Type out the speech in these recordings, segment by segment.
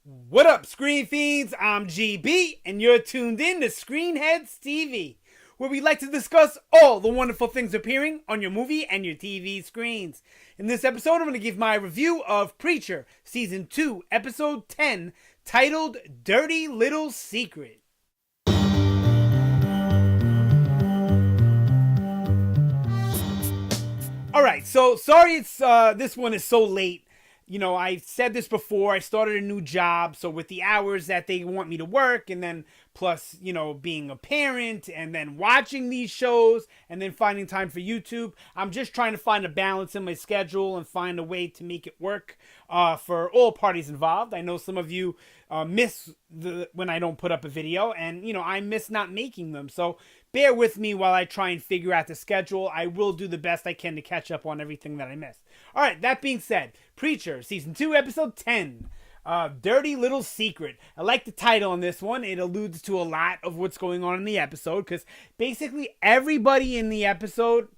What up, Screen Fiends? I'm GB, and you're tuned in to Headz TV, where we like to discuss all the wonderful things appearing on your movie and your TV screens. In this episode, I'm going to give my review of Preacher, Season 2, Episode 10, titled Dirty Little Secret. Alright, so sorry this one is so late. You know, I said this before, I started a new job, so with the hours that they want me to work, and then plus, you know, being a parent, and then watching these shows, and then finding time for YouTube, I'm just trying to find a balance in my schedule and find a way to make it work for all parties involved. I know some of you miss when I don't put up a video, and, you know, I miss not making them, so bear with me while I try and figure out the schedule. I will do the best I can to catch up on everything that I missed. All right, that being said, Preacher, Season 2, Episode 10, Dirty Little Secret. I like the title on this one. It alludes to a lot of what's going on in the episode, because basically everybody in the episode,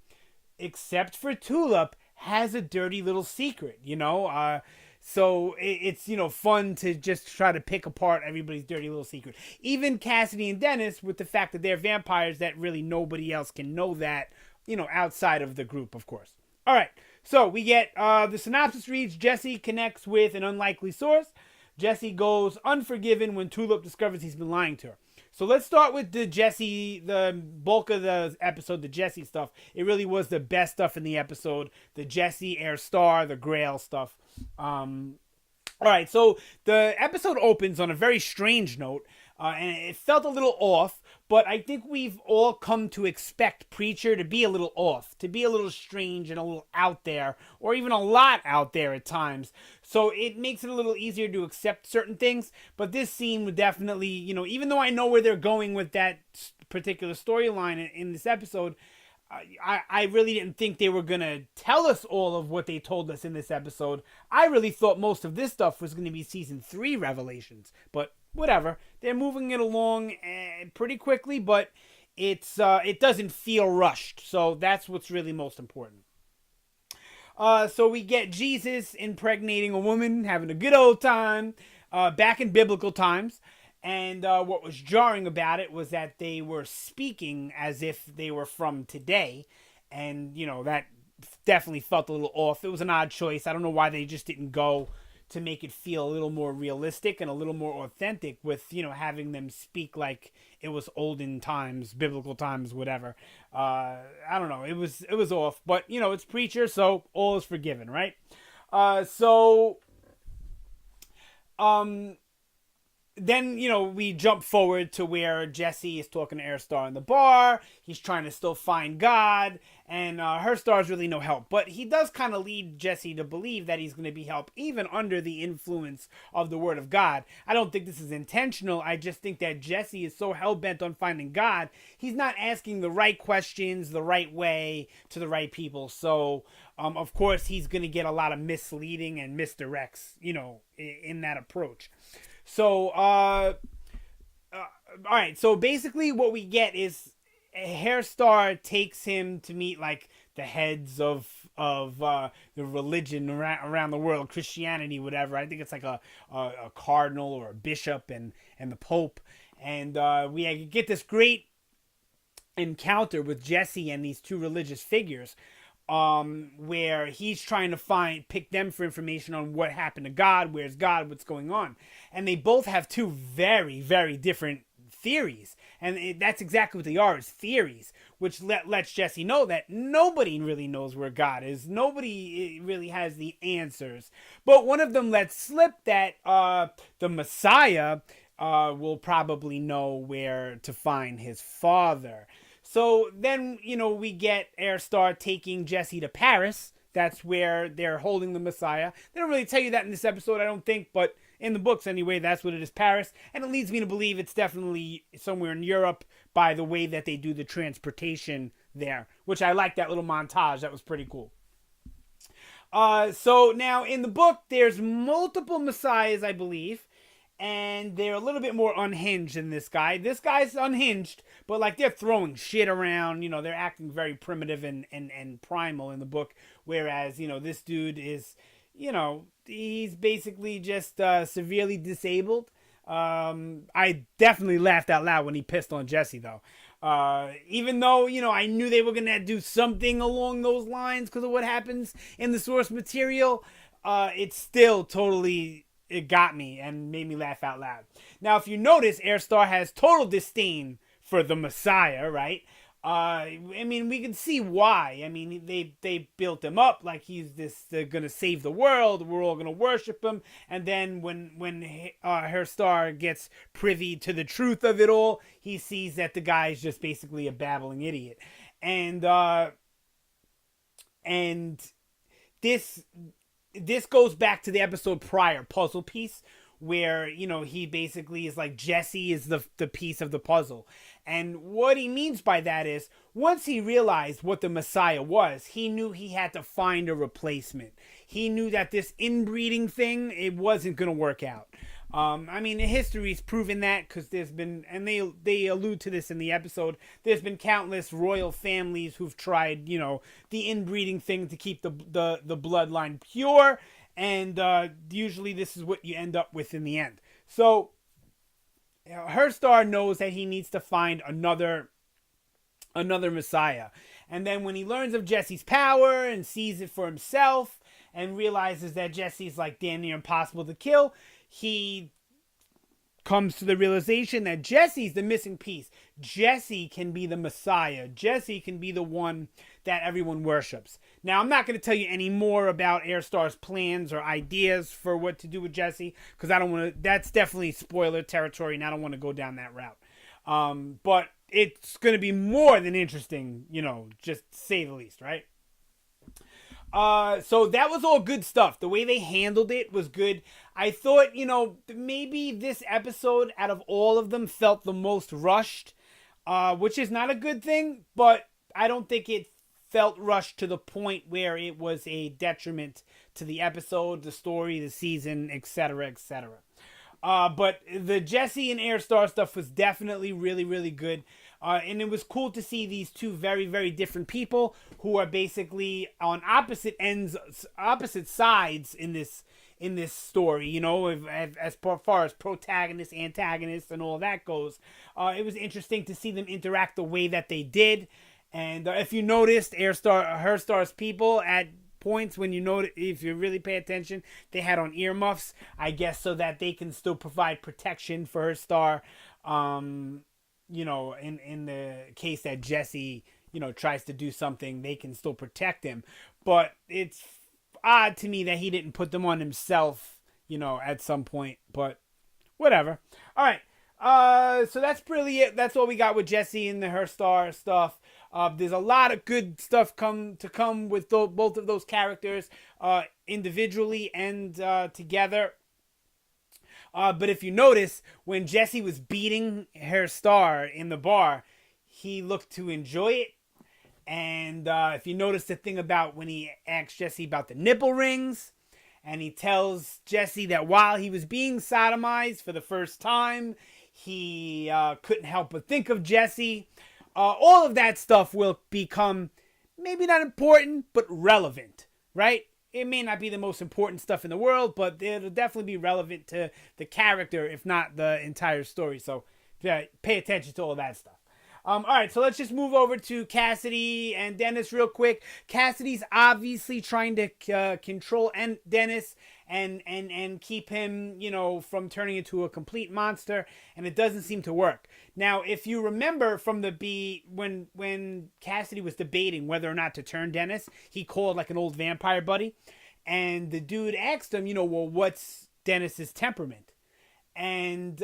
except for Tulip, has a dirty little secret, you know? So it's, you know, fun to just try to pick apart everybody's dirty little secret. Even Cassidy and Dennis, with the fact that they're vampires, that really nobody else can know that, you know, outside of the group, of course. All right, so we get the synopsis reads, Jesse connects with an unlikely source. Jesse goes unforgiven when Tulip discovers he's been lying to her. So let's start with the bulk of the episode, the Jesse stuff. It really was the best stuff in the episode. The Jesse, ARE Star, the Grail stuff. All right, so the episode opens on a very strange note, and it felt a little off, but I think we've all come to expect Preacher to be a little off, to be a little strange and a little out there, or even a lot out there at times. So it makes it a little easier to accept certain things, but this scene would definitely, you know, even though I know where they're going with that particular storyline in this episode, I really didn't think they were going to tell us all of what they told us in this episode. I really thought most of this stuff was going to be Season 3 revelations, but whatever. They're moving it along pretty quickly, but it doesn't feel rushed, so that's what's really most important. So we get Jesus impregnating a woman, having a good old time, back in biblical times. And what was jarring about it was that they were speaking as if they were from today. And, you know, that definitely felt a little off. It was an odd choice. I don't know why they just didn't go to make it feel a little more realistic and a little more authentic with, you know, having them speak like it was olden times, biblical times, whatever. I don't know. It was off. But, you know, it's Preacher, so all is forgiven, right? Then, you know, we jump forward to where Jesse is talking to ARE Star in the bar. He's trying to still find God, and her star's really no help. But he does kind of lead Jesse to believe that he's going to be help, even under the influence of the Word of God. I don't think this is intentional. I just think that Jesse is so hell-bent on finding God, he's not asking the right questions the right way to the right people. So, of course, he's going to get a lot of misleading and misdirects, you know, in that approach. So, all right. So basically what we get is ARE Star takes him to meet like the heads of the religion around the world, Christianity, whatever. I think it's like a cardinal or a bishop and the Pope. And we get this great encounter with Jesse and these two religious figures, where he's trying to pick them for information on what happened to God, where's God, what's going on. And they both have two very, very different theories. And that's exactly what they are, is theories, which lets Jesse know that nobody really knows where God is. Nobody really has the answers. But one of them lets slip that the Messiah will probably know where to find his father. So then, you know, we get ARE Star taking Jesse to Paris. That's where they're holding the Messiah. They don't really tell you that in this episode, I don't think, but in the books anyway, that's what it is, Paris. And it leads me to believe it's definitely somewhere in Europe by the way that they do the transportation there, which I like that little montage. That was pretty cool. So now in the book, there's multiple Messiahs, I believe. And they're a little bit more unhinged than this guy. This guy's unhinged, but like they're throwing shit around. You know, they're acting very primitive and primal in the book. Whereas, you know, this dude is, he's basically just severely disabled. I definitely laughed out loud when he pissed on Jesse, though. Even though, I knew they were going to do something along those lines because of what happens in the source material, it still totally, it got me and made me laugh out loud. Now, if you notice, Airstar has total disdain for the Messiah, right? We can see why. They built him up like he's they're gonna save the world. We're all gonna worship him. And then when her star gets privy to the truth of it all, he sees that the guy is just basically a babbling idiot. And this goes back to the episode prior, Puzzle Piece, where, he basically is like Jesse is the piece of the puzzle. And what he means by that is, once he realized what the Messiah was, he knew he had to find a replacement. He knew that this inbreeding thing, it wasn't going to work out. History's proven that, because there's been, and they allude to this in the episode, there's been countless royal families who've tried, the inbreeding thing to keep the bloodline pure, and usually this is what you end up with in the end. So her star knows that he needs to find another Messiah. And then when he learns of Jesse's power and sees it for himself and realizes that Jesse's like damn near impossible to kill, he comes to the realization that Jesse's the missing piece. Jesse can be the Messiah. Jesse can be the one that everyone worships. Now, I'm not going to tell you any more about Airstar's plans or ideas for what to do with Jesse, because I don't want to, that's definitely spoiler territory, and I don't want to go down that route. But it's going to be more than interesting, just to say the least, right? So that was all good stuff. The way they handled it was good. I thought, maybe this episode out of all of them felt the most rushed, which is not a good thing, but I don't think it felt rushed to the point where it was a detriment to the episode, the story, the season, etc., etc. But the Jesse and Airstar stuff was definitely really, really good. And it was cool to see these two very, very different people who are basically on opposite sides in this story, as far as protagonists, antagonists, and all that goes. It was interesting to see them interact the way that they did. And if you noticed, her star's people at points, when if you really pay attention, they had on earmuffs, I guess, so that they can still provide protection for her star. In the case that Jesse, tries to do something, they can still protect him. But it's odd to me that he didn't put them on himself, at some point. But whatever. All right. So that's really it. That's all we got with Jesse and the her star stuff. There's a lot of good stuff come with both of those characters, individually and together. But if you notice, when Jesse was beating her star in the bar, he looked to enjoy it. And if you notice the thing about when he asks Jesse about the nipple rings, and he tells Jesse that while he was being sodomized for the first time, he couldn't help but think of Jesse. All of that stuff will become maybe not important, but relevant, right? It may not be the most important stuff in the world, but it'll definitely be relevant to the character, if not the entire story. So yeah, pay attention to all that stuff. All right, so let's just move over to Cassidy and Dennis real quick. Cassidy's obviously trying to control Dennis and keep him, from turning into a complete monster, and it doesn't seem to work. Now, if you remember from when Cassidy was debating whether or not to turn Dennis, he called like an old vampire buddy, and the dude asked him, well, what's Dennis's temperament? And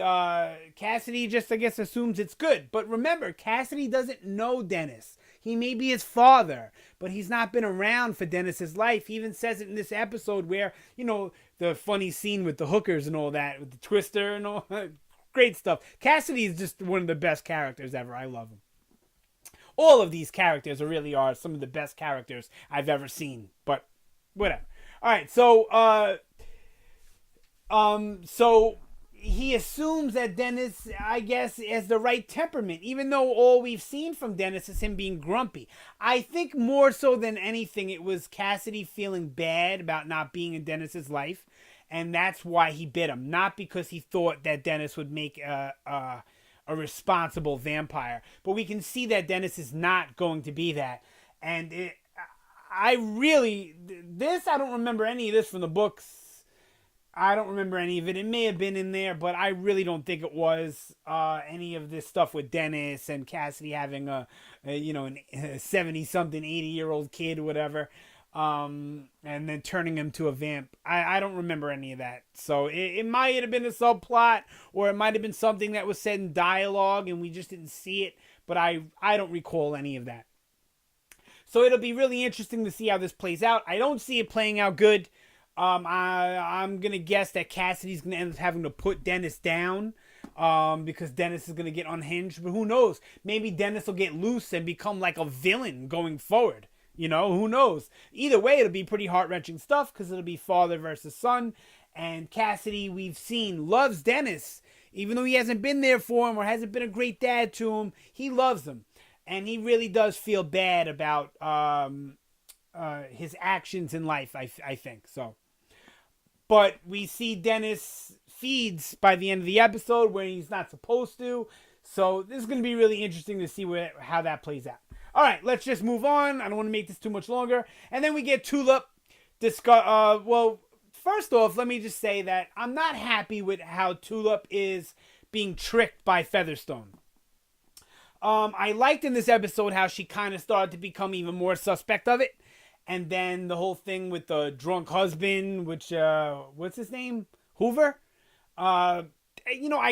Cassidy just, I guess, assumes it's good. But remember, Cassidy doesn't know Dennis. He may be his father, but he's not been around for Dennis's life. He even says it in this episode where, the funny scene with the hookers and all that, with the twister and all that. Great stuff. Cassidy is just one of the best characters ever. I love him. All of these characters really are some of the best characters I've ever seen. But whatever. All right, so he assumes that Dennis, I guess, has the right temperament, even though all we've seen from Dennis is him being grumpy. I think more so than anything, it was Cassidy feeling bad about not being in Dennis's life, and that's why he bit him. Not because he thought that Dennis would make a responsible vampire, but we can see that Dennis is not going to be that. And I don't remember any of this from the books. I don't remember any of it. It may have been in there, but I really don't think it was any of this stuff with Dennis and Cassidy having a 70-something, 80-year-old kid or whatever, and then turning him to a vamp. I don't remember any of that. So it might have been a subplot, or it might have been something that was said in dialogue and we just didn't see it, but I don't recall any of that. So it'll be really interesting to see how this plays out. I don't see it playing out good. I'm going to guess that Cassidy's going to end up having to put Dennis down because Dennis is going to get unhinged. But who knows? Maybe Dennis will get loose and become like a villain going forward. You know, who knows? Either way, it'll be pretty heart-wrenching stuff because it'll be father versus son. And Cassidy, we've seen, loves Dennis. Even though he hasn't been there for him or hasn't been a great dad to him, he loves him. And he really does feel bad about his actions in life, I think. So. But we see Dennis feeds by the end of the episode where he's not supposed to. So this is going to be really interesting to see how that plays out. All right, let's just move on. I don't want to make this too much longer. And then we get Tulip. Well, first off, let me just say that I'm not happy with how Tulip is being tricked by Featherstone. I liked in this episode how she kind of started to become even more suspect of it. And then the whole thing with the drunk husband, which, what's his name? Hoover? I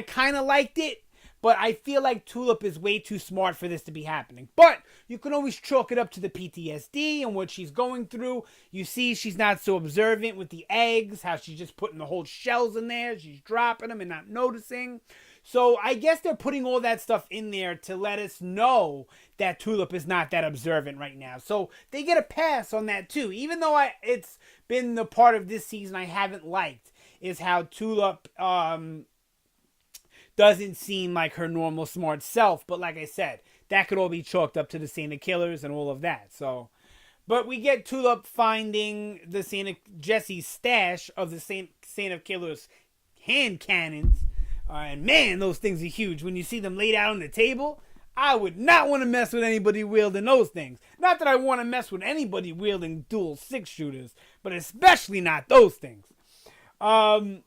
kind of liked it, but I feel like Tulip is way too smart for this to be happening. But you can always chalk it up to the PTSD and what she's going through. You see she's not so observant with the eggs, how she's just putting the whole shells in there. She's dropping them and not noticing. So I guess they're putting all that stuff in there to let us know that Tulip is not that observant right now. So they get a pass on that too. Even though it's been the part of this season I haven't liked, is how Tulip doesn't seem like her normal smart self. But like I said, that could all be chalked up to the Saint of Killers and all of that. So, but we get Tulip finding the Jesse's stash of the Saint of Killers hand cannons. And man, those things are huge. When you see them laid out on the table, I would not want to mess with anybody wielding those things. Not that I want to mess with anybody wielding dual 6-shooters, but especially not those things. But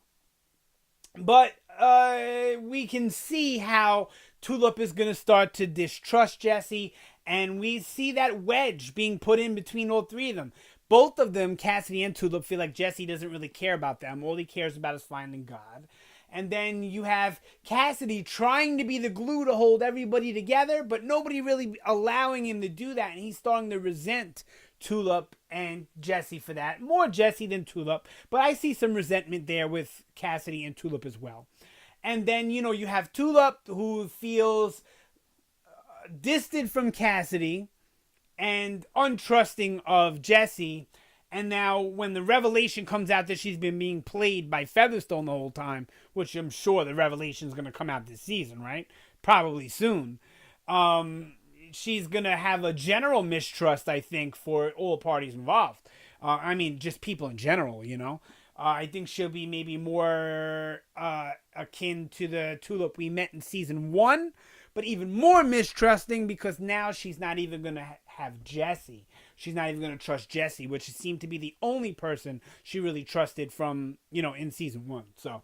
we can see how Tulip is going to start to distrust Jesse, and we see that wedge being put in between all three of them. Both of them, Cassidy and Tulip, feel like Jesse doesn't really care about them. All he cares about is finding God. And then you have Cassidy trying to be the glue to hold everybody together, but nobody really allowing him to do that. And he's starting to resent Tulip and Jesse for that. More Jesse than Tulip, but I see some resentment there with Cassidy and Tulip as well. And then, you have Tulip, who feels distant from Cassidy and untrusting of Jesse. And now when the revelation comes out that she's been being played by Featherstone the whole time, which I'm sure the revelation is going to come out this season, right? Probably soon. She's going to have a general mistrust, I think, for all parties involved. Just people in general, I think she'll be maybe more akin to the Tulip we met in season 1, but even more mistrusting because now she's not even going to have Jesse. She's not even going to trust Jesse, which seemed to be the only person she really trusted from, in season 1. So,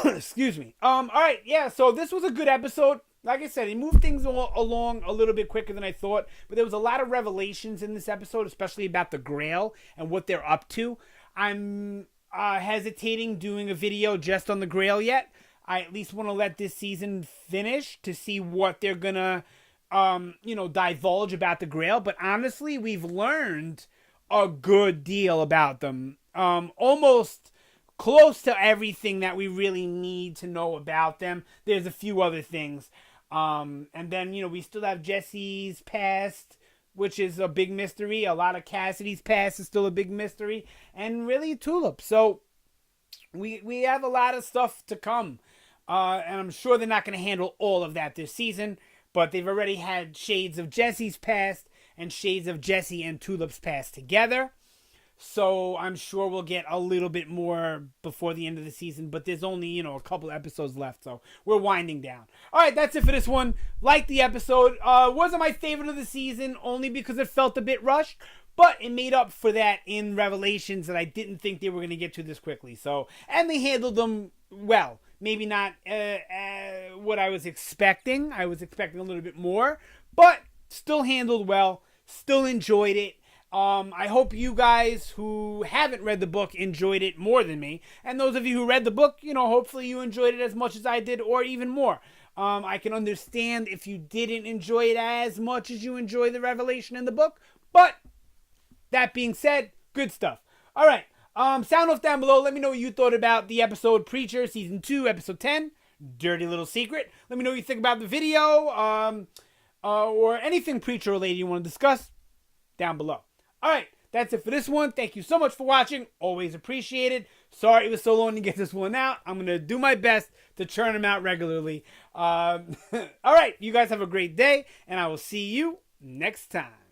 excuse me. All right, yeah, so this was a good episode. Like I said, it moved things along a little bit quicker than I thought, but there was a lot of revelations in this episode, especially about the Grail and what they're up to. I'm hesitating doing a video just on the Grail yet. I at least want to let this season finish to see what they're going to divulge about the Grail. But honestly, we've learned a good deal about them. Almost close to everything that we really need to know about them. There's a few other things. And then, we still have Jesse's past, which is a big mystery. A lot of Cassidy's past is still a big mystery. And really Tulip. So we have a lot of stuff to come. And I'm sure they're not going to handle all of that this season, but they've already had shades of Jesse's past and shades of Jesse and Tulip's past together. So I'm sure we'll get a little bit more before the end of the season, but there's only, a couple episodes left, so we're winding down. All right, that's it for this one. Like the episode. Wasn't my favorite of the season, only because it felt a bit rushed, but it made up for that in Revelations that I didn't think they were going to get to this quickly. So, and they handled them well. Maybe not what I was expecting. I was expecting a little bit more, but still handled well. Still enjoyed it. I hope you guys who haven't read the book enjoyed it more than me. And those of you who read the book, hopefully you enjoyed it as much as I did or even more. I can understand if you didn't enjoy it as much as you enjoy the revelation in the book. But that being said, good stuff. All right. Sound off down below. Let me know what you thought about the episode Preacher, Season 2, Episode 10. Dirty Little Secret. Let me know what you think about the video. Or anything Preacher related you want to discuss down below. All right, that's it for this one. Thank you so much for watching. Always appreciated. Sorry it was so long to get this one out. I'm going to do my best to churn them out regularly. All right, you guys have a great day, and I will see you next time.